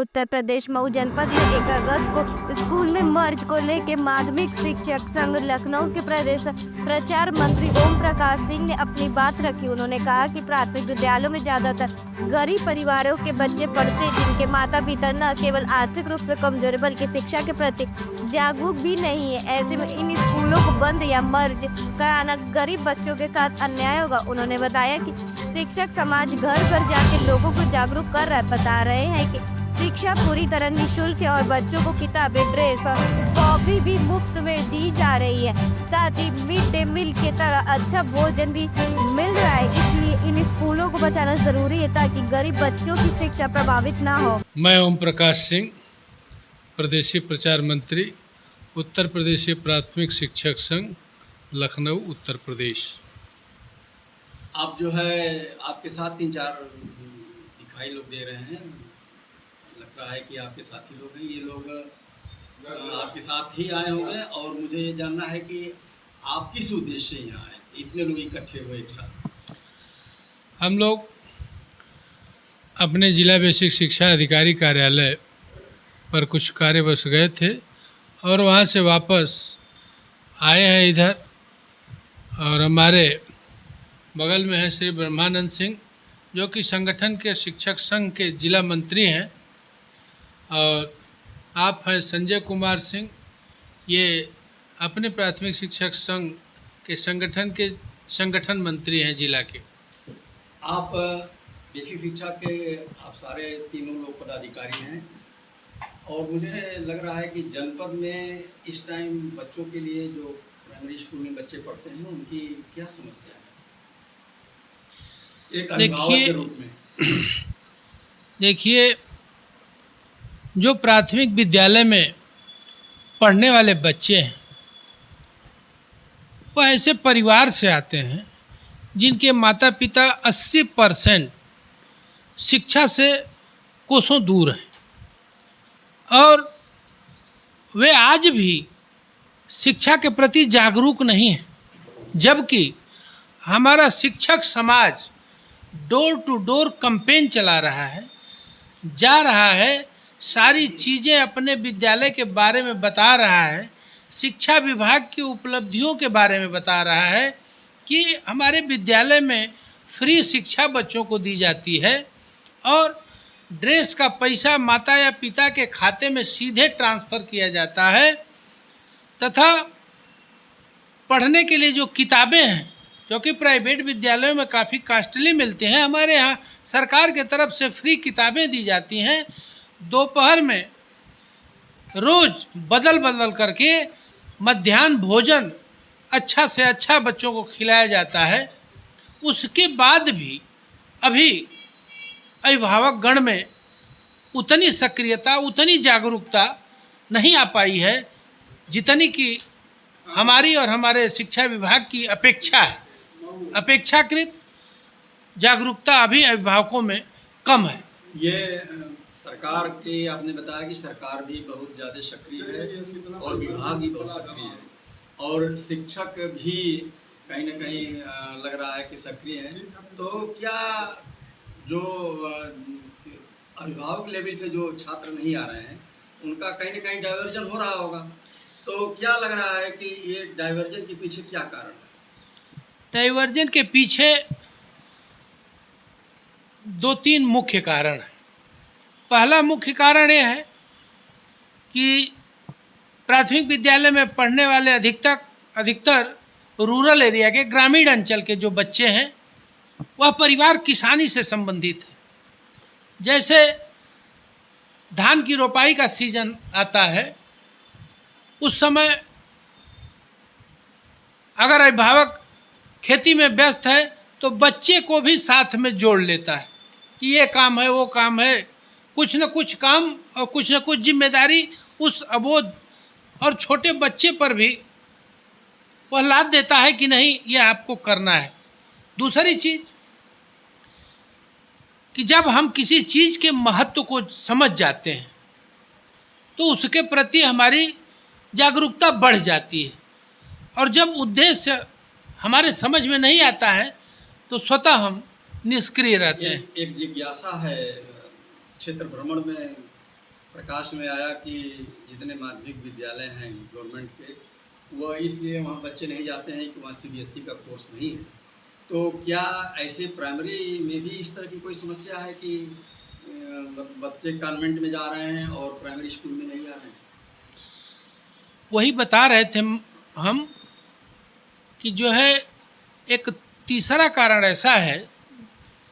उत्तर प्रदेश मऊ जनपद में 1 अगस्त को स्कूल में मर्ज को लेकर माध्यमिक शिक्षक संघ लखनऊ के प्रदेश प्रचार मंत्री ओम प्रकाश सिंह ने अपनी बात रखी। उन्होंने कहा कि प्राथमिक विद्यालयों में ज्यादातर गरीब परिवारों के बच्चे पढ़ते, जिनके माता पिता न केवल आर्थिक रूप से कमजोर बल्कि शिक्षा के प्रति जागरूक भी नहीं है। ऐसे में इन स्कूलों को बंद या मर्ज कराना गरीब बच्चों के साथ अन्याय होगा। उन्होंने बताया कि शिक्षक समाज घर घर जाकर लोगों को जागरूक कर रहा है। बता रहे हैं कि शिक्षा पूरी तरह निःशुल्क है और बच्चों को किताबें, ड्रेस और कॉपी भी मुफ्त में दी जा रही है। साथ ही मिड डे मील की तरह अच्छा भोजन भी मिल रहा है। इसलिए इन स्कूलों को बचाना जरूरी है ताकि गरीब बच्चों की शिक्षा प्रभावित ना हो। मैं ओम प्रकाश सिंह, प्रदेशीय प्रचार मंत्री, उत्तर प्रदेशीय प्राथमिक शिक्षक संघ लखनऊ उत्तर प्रदेश। आप जो है आपके साथ 3-4 दिखाई लोग दे रहे हैं, लग रहा है कि आपके साथी लोग हैं। ये लोग आपके साथ ही आए होंगे और मुझे ये जानना है कि आप किस उद्देश्य से यहाँ आए, इतने लोग इकट्ठे हुए एक साथ। हम लोग अपने जिला बेसिक शिक्षा अधिकारी कार्यालय पर कुछ कार्यवश गए थे और वहाँ से वापस आए हैं इधर। और हमारे बगल में है श्री ब्रह्मानंद सिंह, जो कि संगठन के शिक्षक संघ के जिला मंत्री हैं, और आप हैं संजय कुमार सिंह, ये अपने प्राथमिक शिक्षक संघ के संगठन मंत्री हैं जिला के। आप बेसिक शिक्षा के आप सारे तीनों लोग पदाधिकारी हैं और मुझे लग रहा है कि जनपद में इस टाइम बच्चों के लिए जो प्राइमरी स्कूल में बच्चे पढ़ते हैं उनकी क्या समस्या है एक अभिभावक के रूप में? देखिए, जो प्राथमिक विद्यालय में पढ़ने वाले बच्चे हैं वह ऐसे परिवार से आते हैं जिनके माता पिता 80% शिक्षा से कोसों दूर हैं और वे आज भी शिक्षा के प्रति जागरूक नहीं हैं। जबकि हमारा शिक्षक समाज डोर टू डोर कैंपेन चला रहा है, जा रहा है, सारी चीज़ें अपने विद्यालय के बारे में बता रहा है, शिक्षा विभाग की उपलब्धियों के बारे में बता रहा है कि हमारे विद्यालय में फ्री शिक्षा बच्चों को दी जाती है और ड्रेस का पैसा माता या पिता के खाते में सीधे ट्रांसफ़र किया जाता है, तथा पढ़ने के लिए जो किताबें हैं, जो कि प्राइवेट विद्यालयों में काफ़ी कॉस्टली मिलती हैं, हमारे यहाँ सरकार के तरफ से फ्री किताबें दी जाती हैं। दोपहर में रोज़ बदल बदल करके मध्याह्न भोजन अच्छा से अच्छा बच्चों को खिलाया जाता है। उसके बाद भी अभी अभिभावक गण में उतनी सक्रियता, उतनी जागरूकता नहीं आ पाई है जितनी कि हमारी और हमारे शिक्षा विभाग की अपेक्षा है। अपेक्षाकृत जागरूकता अभी अभिभावकों में कम है। ये सरकार की आपने बताया कि सरकार भी बहुत ज़्यादा सक्रिय है और विभाग भी बहुत सक्रिय है और शिक्षक भी कहीं ना कहीं लग रहा है कि सक्रिय है। तो क्या जो अभिभावक लेवल से जो छात्र नहीं आ रहे हैं उनका कहीं ना कहीं डाइवर्जन हो रहा होगा, तो क्या लग रहा है कि ये डाइवर्जन के पीछे क्या कारण है? डाइवर्जन के पीछे 2-3 मुख्य कारण हैं। पहला मुख्य कारण यह है कि प्राथमिक विद्यालय में पढ़ने वाले अधिकतर रूरल एरिया के, ग्रामीण अंचल के जो बच्चे हैं वह परिवार किसानी से संबंधित है। जैसे धान की रोपाई का सीजन आता है, उस समय अगर अभिभावक खेती में व्यस्त है तो बच्चे को भी साथ में जोड़ लेता है कि ये काम है, वो काम है, कुछ न कुछ काम और कुछ न कुछ जिम्मेदारी उस अबोध और छोटे बच्चे पर भी वह लाद देता है कि नहीं, ये आपको करना है। दूसरी चीज़ कि जब हम किसी चीज़ के महत्व को समझ जाते हैं तो उसके प्रति हमारी जागरूकता बढ़ जाती है और जब उद्देश्य हमारे समझ में नहीं आता है तो स्वतः हम निष्क्रिय रहते हैं। एक जिज्ञासा है क्षेत्र भ्रमण में प्रकाश में आया कि जितने माध्यमिक विद्यालय हैं गवर्नमेंट के, वह इसलिए वहाँ बच्चे नहीं जाते हैं कि वहाँ सीबीएसई का कोर्स नहीं है। तो क्या ऐसे प्राइमरी में भी इस तरह की कोई समस्या है कि बच्चे कॉन्वेंट में जा रहे हैं और प्राइमरी स्कूल में नहीं जा रहे हैं? वही बता रहे थे हम कि जो है एक तीसरा कारण ऐसा है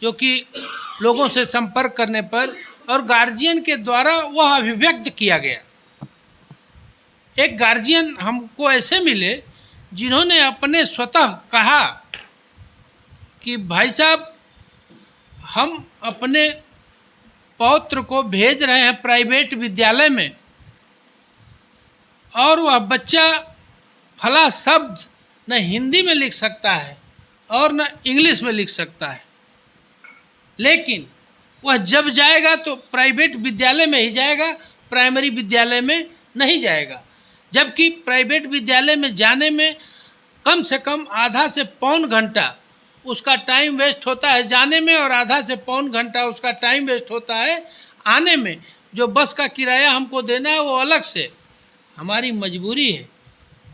जो कि लोगों से संपर्क करने पर और गार्जियन के द्वारा वह अभिव्यक्त किया गया। एक गार्जियन हमको ऐसे मिले जिन्होंने अपने स्वतः कहा कि भाई साहब, हम अपने पौत्र को भेज रहे हैं प्राइवेट विद्यालय में और वह बच्चा फला शब्द न हिंदी में लिख सकता है और न इंग्लिश में लिख सकता है, लेकिन वह जब जाएगा तो प्राइवेट विद्यालय में ही जाएगा, प्राइमरी विद्यालय में नहीं जाएगा। जबकि प्राइवेट विद्यालय में जाने में कम से कम आधा से पौन घंटा उसका टाइम वेस्ट होता है जाने में, और आधा से पौन घंटा उसका टाइम वेस्ट होता है आने में। जो बस का किराया हमको देना है वो अलग से, हमारी मजबूरी है।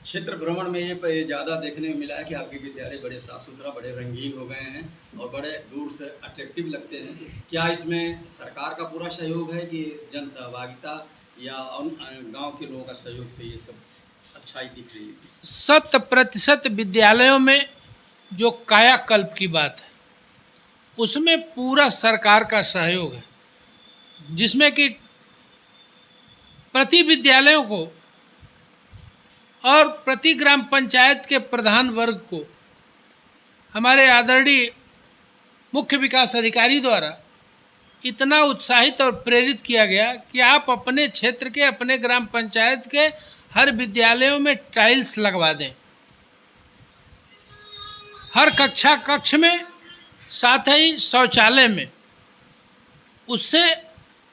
क्षेत्र भ्रमण में ये ज़्यादा देखने में मिला है कि आपके विद्यालय बड़े साफ़ सुथरा, बड़े रंगीन हो गए हैं और बड़े दूर से अट्रैक्टिव लगते हैं। क्या इसमें सरकार का पूरा सहयोग है कि जन सहभागिता या गांव के लोगों का सहयोग से ये सब अच्छाई दिख रही है? 100% विद्यालयों में जो कायाकल्प की बात है उसमें पूरा सरकार का सहयोग है, जिसमें कि प्रति विद्यालयों को और प्रति ग्राम पंचायत के प्रधान वर्ग को हमारे आदरणीय मुख्य विकास अधिकारी द्वारा इतना उत्साहित और प्रेरित किया गया कि आप अपने क्षेत्र के, अपने ग्राम पंचायत के हर विद्यालयों में टाइल्स लगवा दें, हर कक्ष में, साथ ही शौचालय में। उससे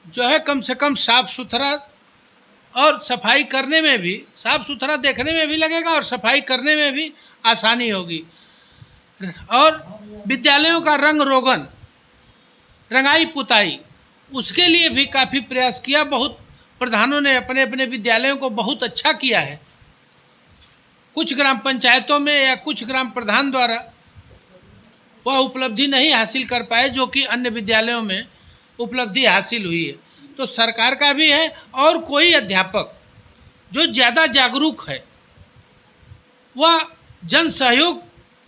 जो है कम से कम साफ़ सुथरा और सफाई करने में भी, साफ़ सुथरा देखने में भी लगेगा और सफाई करने में भी आसानी होगी। और विद्यालयों का रंग रोगन, रंगाई पुताई, उसके लिए भी काफ़ी प्रयास किया। बहुत प्रधानों ने अपने अपने विद्यालयों को बहुत अच्छा किया है। कुछ ग्राम पंचायतों में या कुछ ग्राम प्रधान द्वारा वह उपलब्धि नहीं हासिल कर पाए जो कि अन्य विद्यालयों में उपलब्धि हासिल हुई है। तो सरकार का भी है, और कोई अध्यापक जो ज़्यादा जागरूक है वह जन सहयोग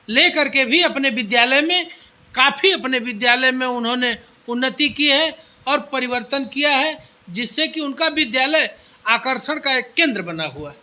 ले करके भी अपने विद्यालय में काफ़ी, अपने विद्यालय में उन्होंने उन्नति की है और परिवर्तन किया है, जिससे कि उनका विद्यालय आकर्षण का एक केंद्र बना हुआ है।